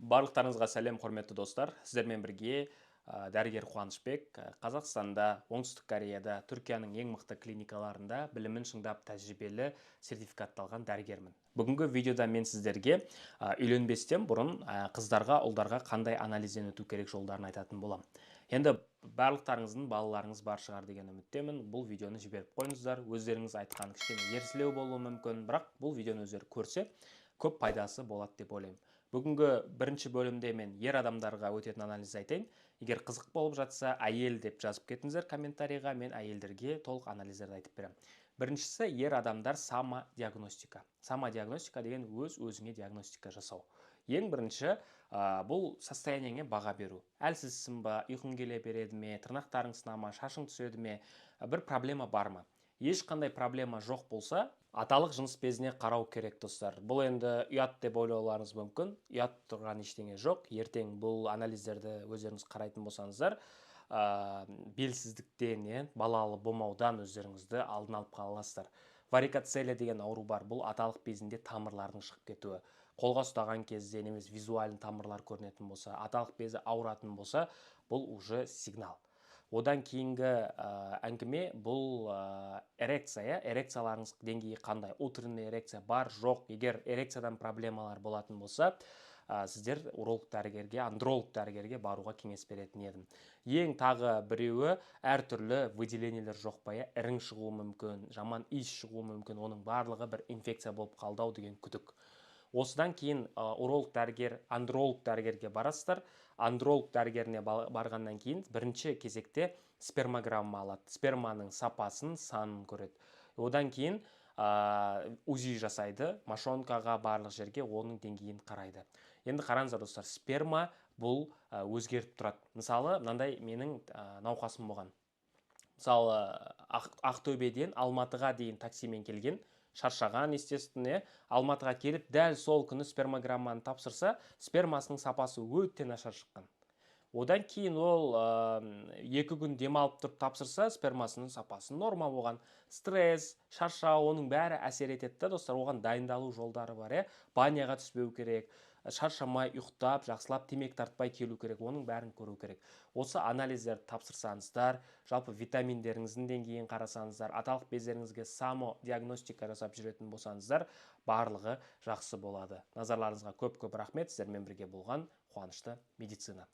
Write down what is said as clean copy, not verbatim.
Барлықтарыңызға сәлем, құрметті достар. Сіздермен бірге дәрігер Қуанышбек Қазақстанда, Оңтүстік Кореяда, Түркияның ең мықты клиникаларында білімін шыңдап тәжірибелі сертификатталған дәрігермін. Бүгінгі видеода мен сіздерге үйленбестен бұрын қыздарға, ұлдарға қандай анализден өту керек жолдарын айтатын боламын. Енді барлықтарыңыздың балаларыңыз бар шығар деген үміттемін. Бұл видеоны жіберіп қойыңыздар. Өздеріңіз айтқан кішкене ерсілеу болуы мүмкін, бірақ бұл видеоны өздері көрсе, көп пайдасы болады деп ойлаймын. Бүгінгі бірінші бөлімде мен ер адамдарға өтетін анализ айтайын. Егер қызық болып жатса, әйел деп жазып кетіңіздер комментарийға, мен әйелдерге толық анализдерді айтып беремін. Біріншісі ер адамдар самодиагностика. Самодиагностика деген өз-өзіңе диагностика жасау. Ең бірінші бұл состояниеңе баға беру. Әлсізсің ба, ұйқың келе береді ме, тырнақтарың сынама, шашың түседі ме, бір проблема бар ма? Ешқандай проблема жоқ болса, аталық жыныс безіне қарау керек, достар. Бұл енді ұят деп ойлауларыңыз мүмкін. Ұят тұрған ештеңе жоқ. Ертең бұл анализдерді өздеріңіз қарайтын болсаңыздар, белсіздіктен, балалы болмаудан өздеріңізді алдын алып қала аласыздар. Варикоцелия деген ауру бар. Бұл аталық безінде тамырлардың шығып кетуі. Қолға ұстаған кезде немесе визуальный тамырлар көрінетін болса, аталық безі ауыратын болса, бұл уже сигнал. Одан кейінгі әңгіме бұл эрекция. Эрекцияларыңыз деңгейі қандай? Утренний эрекция бар, жоқ. Егер эрекциядан проблемалар болатын болса, сіздер уролог дәрігерге, андролог дәрігерге баруға кеңес беретін едім. Ең тағы біреуі әртүрлі выделениелер жоқ па? Ірің шығуы мүмкін, жаман иіс шығуы мүмкін. Оның барлығы бір инфекция болып қалдау деген күдік. Осыдан кейін уролог дәрігер, андролог дәрігерге барасыздар. Андролог дәрігеріне барғаннан кейін бірінші кезекте спермограмма алады. Сперманың сапасын, санын көреді. Одан кейін УЗИ жасайды, мошонкаға, барлық жерге оның деңгейін қарайды. Енді қараңыздар, достар, сперма бұл өзгеріп тұрады. Мысалы, мынандай менің науқасым болған. Мысалы, Ақтөбеден Алматыға дейін таксимен келген, шаршаған, естественно, Алматыға келіп, дәл сол күні спермограмманы тапсырса, спермасының сапасы өте нашар шыққан. Одан кейін ол 2 күн демалып тұрып тапсырса, спермасының сапасы норма болған. Стресс, шаршау, оның бәрі әсер етеді, достар. Оған дайындалу жолдары бар, баняға түспеу керек, шаршамай, ұйықтап, жақсылап, темекі тартпай келу керек, оның бәрін көру керек. Осы анализдерді тапсырсаңыздар, жалпы витаминдеріңіздің деңгейін қарасаңыздар, аталық бездеріңізге самодиагностика жасап жүретін болсаңыздар, барлығы жақсы болады. Назарларыңызға көп-көп рахмет. Сіздермен бірге болған қуанышты медицина.